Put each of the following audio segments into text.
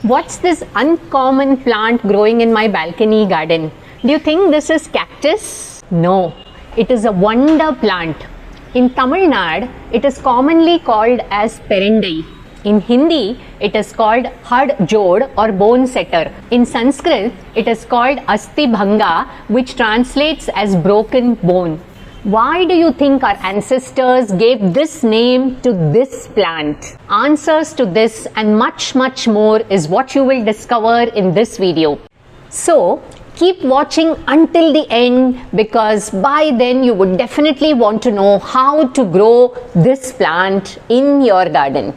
What's this uncommon plant growing in my balcony garden? Do you think this is cactus? No, it is a wonder plant. In Tamil Nadu, it is commonly called as Pirandai. In Hindi, it is called Hadjod or bone setter. In Sanskrit, it is called Asti Bhanga, which translates as broken bone. Why do you think our ancestors gave this name to this plant? Answers to this and much more is what you will discover in this video. So, keep watching until the end because by then you would definitely want to know how to grow this plant in your garden.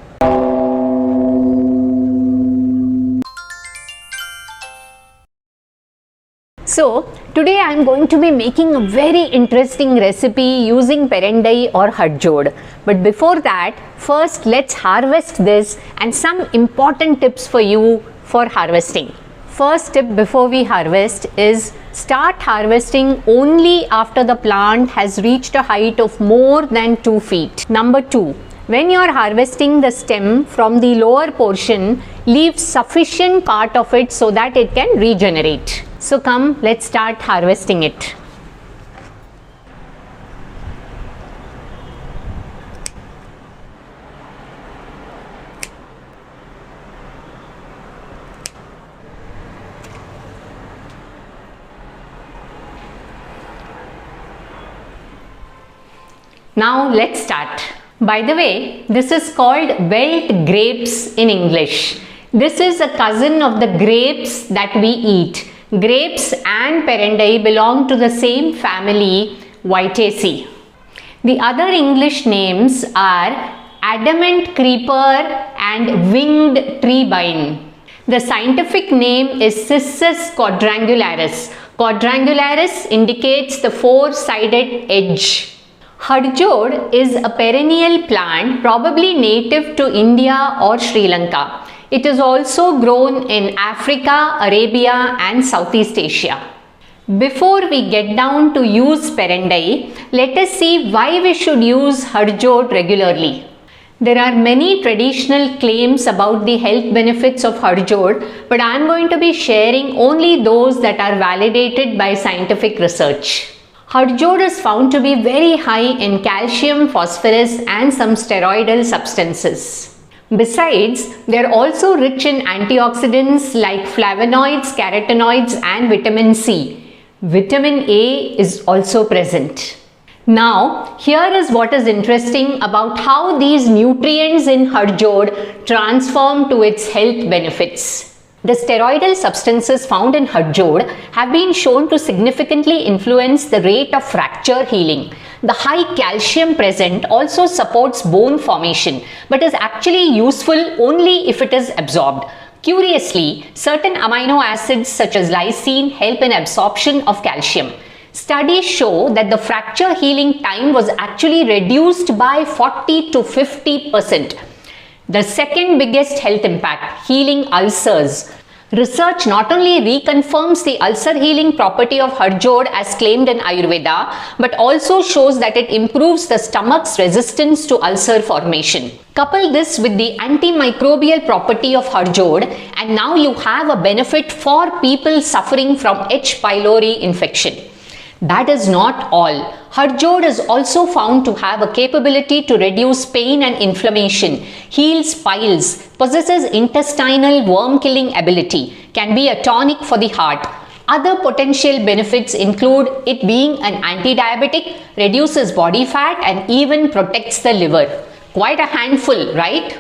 So, today I am going to be making a very interesting recipe using Pirandai or Hadjod. But before that, first let's harvest this and some important tips for you for harvesting. First tip before we harvest is start harvesting only after the plant has reached a height of more than 2 feet. Number 2. When you are harvesting the stem from the lower portion, leave sufficient part of it so that it can regenerate. So come, let's start harvesting it. Now let's start. By the way, this is called wild grapes in English. This is a cousin of the grapes that we eat. Grapes and Pirandai belong to the same family, Vitaceae. The other English names are adamant creeper and winged treebine. The scientific name is Cissus quadrangularis. Quadrangularis indicates the four-sided edge. Hadjod is a perennial plant probably native to India or Sri Lanka. It is also grown in Africa, Arabia and Southeast Asia. Before we get down to use Pirandai, let us see why we should use Hadjod regularly. There are many traditional claims about the health benefits of Hadjod, but I am going to be sharing only those that are validated by scientific research. Hadjod is found to be very high in calcium, phosphorus and some steroidal substances. Besides, they are also rich in antioxidants like flavonoids, carotenoids and vitamin C. Vitamin A is also present. Now, here is what is interesting about how these nutrients in Hadjod transform to its health benefits. The steroidal substances found in Hadjod have been shown to significantly influence the rate of fracture healing. The high calcium present also supports bone formation but is actually useful only if it is absorbed. Curiously, certain amino acids such as lysine help in absorption of calcium. Studies show that the fracture healing time was actually reduced by 40 to 50%. The second biggest health impact, healing ulcers. Research not only reconfirms the ulcer healing property of Hadjod as claimed in Ayurveda, but also shows that it improves the stomach's resistance to ulcer formation. Couple this with the antimicrobial property of Hadjod and now you have a benefit for people suffering from H. pylori infection. That is not all. Hadjod is also found to have a capability to reduce pain and inflammation, heals piles, possesses intestinal worm-killing ability, can be a tonic for the heart. Other potential benefits include it being an anti-diabetic, reduces body fat and even protects the liver. Quite a handful, right?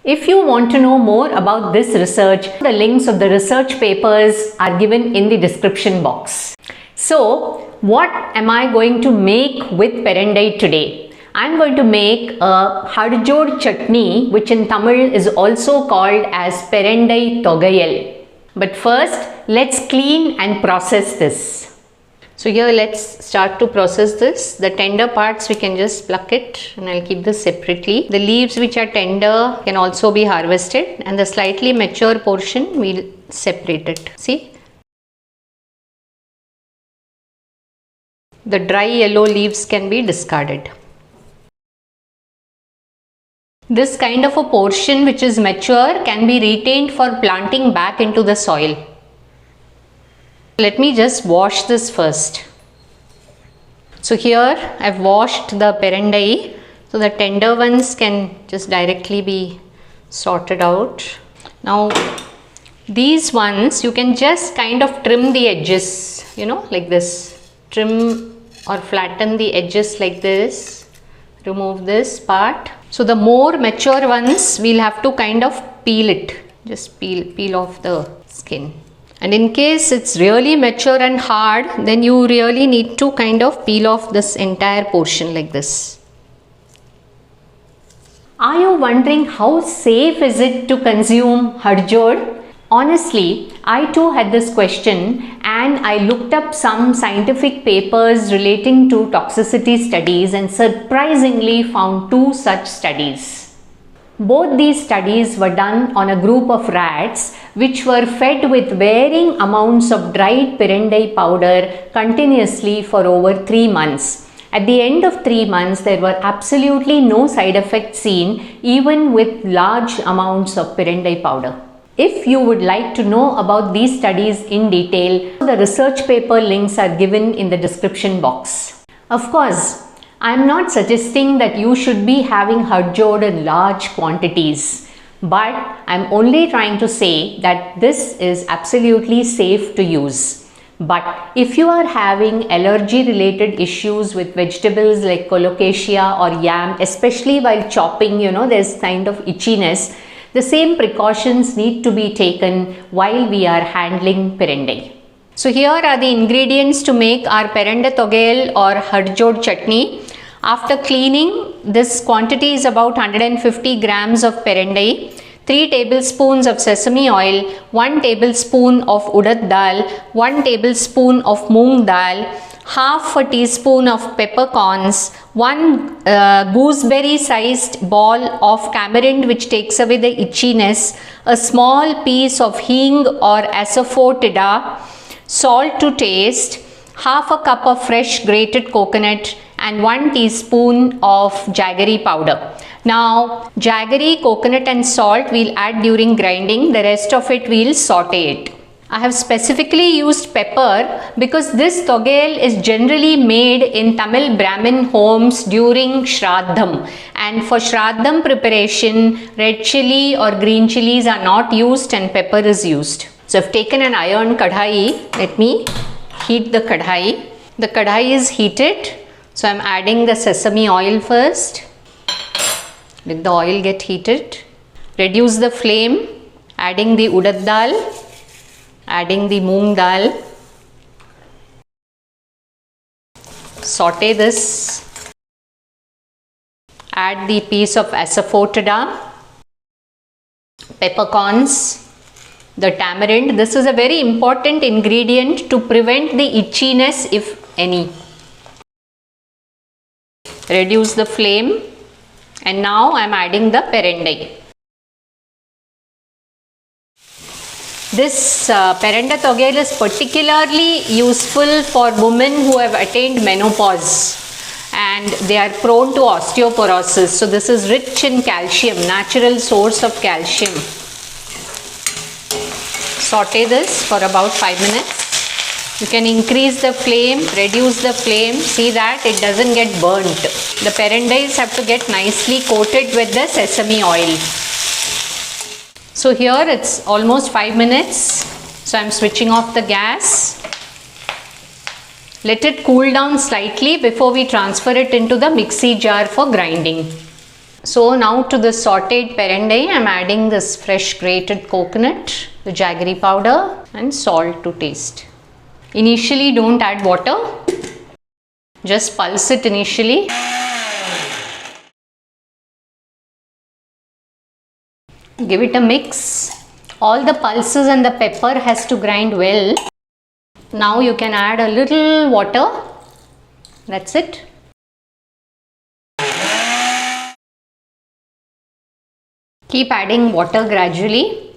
If you want to know more about this research, the links of the research papers are given in the description box. So, what am I going to make with Pirandai today? I am going to make a Hadjod chutney, which in Tamil is also called as Pirandai Thogayal. But first, let's clean and process this. So here let's start to process this. The tender parts we can just pluck it and I'll keep this separately. The leaves which are tender can also be harvested and the slightly mature portion we'll separate it. See? The dry yellow leaves can be discarded. This kind of a portion which is mature can be retained for planting back into the soil. Let me just wash this first. So here I've washed the Pirandai, so the tender ones can just directly be sorted out. Now these ones you can just kind of trim the edges, you know, like this. Trim or flatten the edges like this. Remove this part. So the more mature ones we'll have to kind of peel it. Just peel off the skin. And in case it's really mature and hard, then you really need to kind of peel off this entire portion like this. Are you wondering how safe is it to consume Hadjod? Honestly, I too had this question and I looked up some scientific papers relating to toxicity studies and surprisingly found 2 such studies. Both these studies were done on a group of rats which were fed with varying amounts of dried Pirandai powder continuously for over 3 months. At the end of 3 months, there were absolutely no side effects seen even with large amounts of Pirandai powder. If you would like to know about these studies in detail, the research paper links are given in the description box. Of course, I am not suggesting that you should be having Hadjod in large quantities, but I am only trying to say that this is absolutely safe to use. But if you are having allergy related issues with vegetables like colocasia or yam, especially while chopping, there's kind of itchiness, the same precautions need to be taken while we are handling Pirandai. So here are the ingredients to make our Pirandai Thogayal or Hadjod chutney. After cleaning, this quantity is about 150 grams of Pirandai, 3 tablespoons of sesame oil, 1 tablespoon of urad dal, 1 tablespoon of moong dal, half a teaspoon of peppercorns, 1 gooseberry sized ball of tamarind which takes away the itchiness, a small piece of hing or asafoetida, salt to taste, half a cup of fresh grated coconut and 1 teaspoon of jaggery powder. Now jaggery, coconut and salt we'll add during grinding, the rest of it we'll saute it. I have specifically used pepper because this Thogayal is generally made in Tamil Brahmin homes during Shraddham, and for Shraddham preparation red chili or green chilies are not used and pepper is used. So I've taken an iron kadhai. Let me heat the kadhai. The kadhai is heated, so I'm adding the sesame oil first. Let the oil get heated. Reduce the flame, adding the urad dal, adding the moong dal. Saute this. Add the piece of asafoetida, peppercorns, the tamarind. This is a very important ingredient to prevent the itchiness if any. Reduce the flame and now I am adding the Pirandai. This Pirandai Thogayal is particularly useful for women who have attained menopause and they are prone to osteoporosis. So this is rich in calcium, natural source of calcium. Saute this for about 5 minutes. You can increase the flame, reduce the flame, see that it doesn't get burnt. The Pirandais have to get nicely coated with the sesame oil. So here it's almost 5 minutes. So I'm switching off the gas. Let it cool down slightly before we transfer it into the mixie jar for grinding. So now to the sauteed Pirandai, I'm adding this fresh grated coconut, the jaggery powder and salt to taste. Initially don't add water, just pulse it initially. Give it a mix. All the pulses and the pepper has to grind well. Now you can add a little water. That's it. Keep adding water gradually.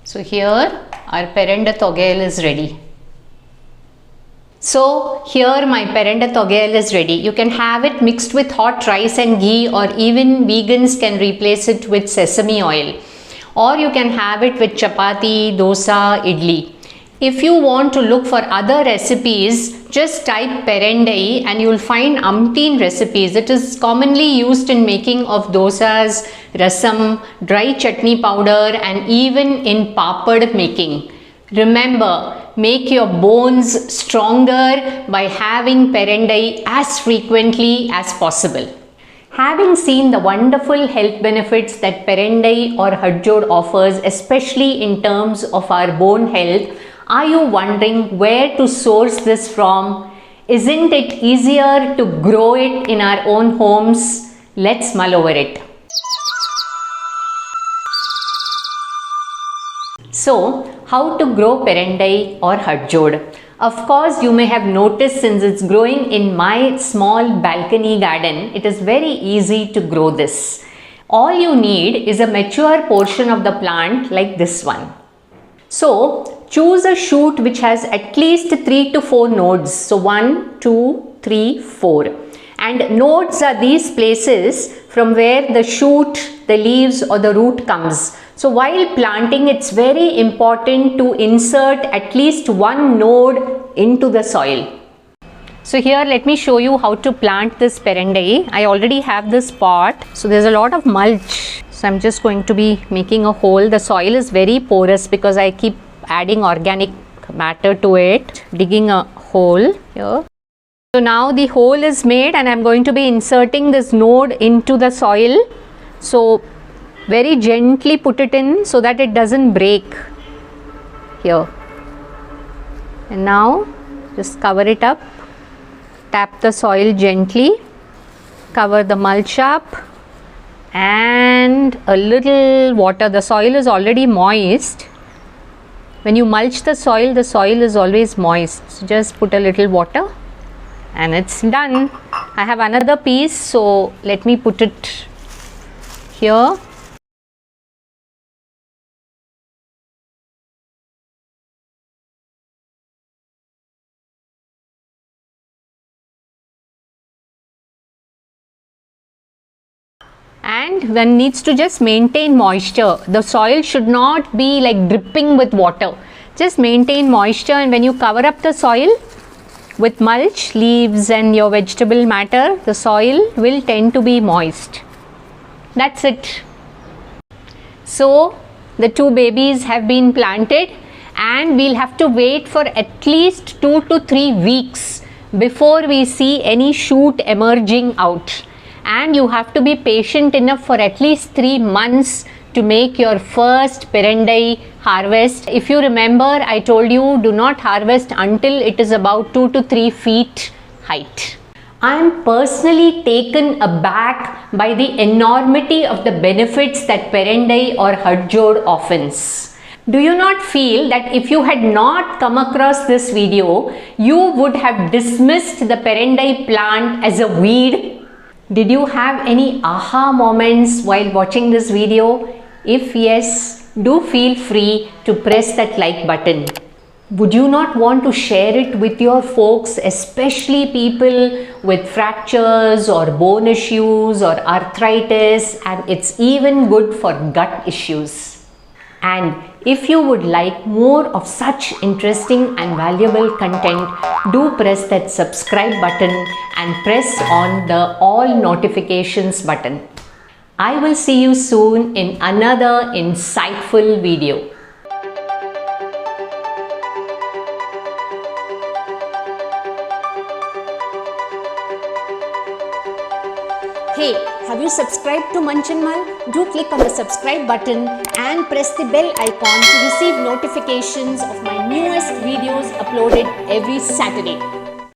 So here our Pirandai Thogayal is ready. So here my Pirandai Thogayal is ready. You can have it mixed with hot rice and ghee, or even vegans can replace it with sesame oil. Or you can have it with chapati, dosa, idli. If you want to look for other recipes, just type Pirandai and you will find umpteen recipes. It is commonly used in making of dosas, rasam, dry chutney powder, and even in papad making. Remember, make your bones stronger by having Pirandai as frequently as possible. Having seen the wonderful health benefits that Pirandai or Hadjod offers, especially in terms of our bone health, are you wondering where to source this from? Isn't it easier to grow it in our own homes? Let's mull over it. So, how to grow Pirandai or Hadjod? Of course, you may have noticed, since it's growing in my small balcony garden, it is very easy to grow this. All you need is a mature portion of the plant like this one. So, choose a shoot which has at least 3 to 4 nodes. So, 1, 2, 3, 4. And nodes are these places from where the shoot, the leaves or the root comes. So while planting, it's very important to insert at least one node into the soil. So here let me show you how to plant this Pirandai. I already have this pot. So there's a lot of mulch. So I'm just going to be making a hole. The soil is very porous because I keep adding organic matter to it. Digging a hole here. So now the hole is made and I'm going to be inserting this node into the soil. So very gently put it in so that it doesn't break here. And now just cover it up. Tap the soil gently. Cover the mulch up. And a little water. The soil is already moist. When you mulch the soil is always moist. So just put a little water. And it's done. I have another piece, so let me put it here. And one needs to just maintain moisture. The soil should not be like dripping with water. Just maintain moisture, and when you cover up the soil with mulch, leaves and your vegetable matter, the soil will tend to be moist. That's it. So the 2 babies have been planted and we'll have to wait for at least 2 to 3 weeks before we see any shoot emerging out. And you have to be patient enough for at least 3 months to make your first Pirandai harvest. If you remember, I told you do not harvest until it is about 2 to 3 feet height. I am personally taken aback by the enormity of the benefits that Pirandai or Hadjod offers. Do you not feel that if you had not come across this video, you would have dismissed the Pirandai plant as a weed? Did you have any aha moments while watching this video? If yes, do feel free to press that like button. Would you not want to share it with your folks, especially people with fractures or bone issues or arthritis, and it's even good for gut issues? And if you would like more of such interesting and valuable content, do press that subscribe button and press on the all notifications button. I will see you soon in another insightful video. Hey, have you subscribed to Munch and Mull? Do click on the subscribe button and press the bell icon to receive notifications of my newest videos uploaded every Saturday.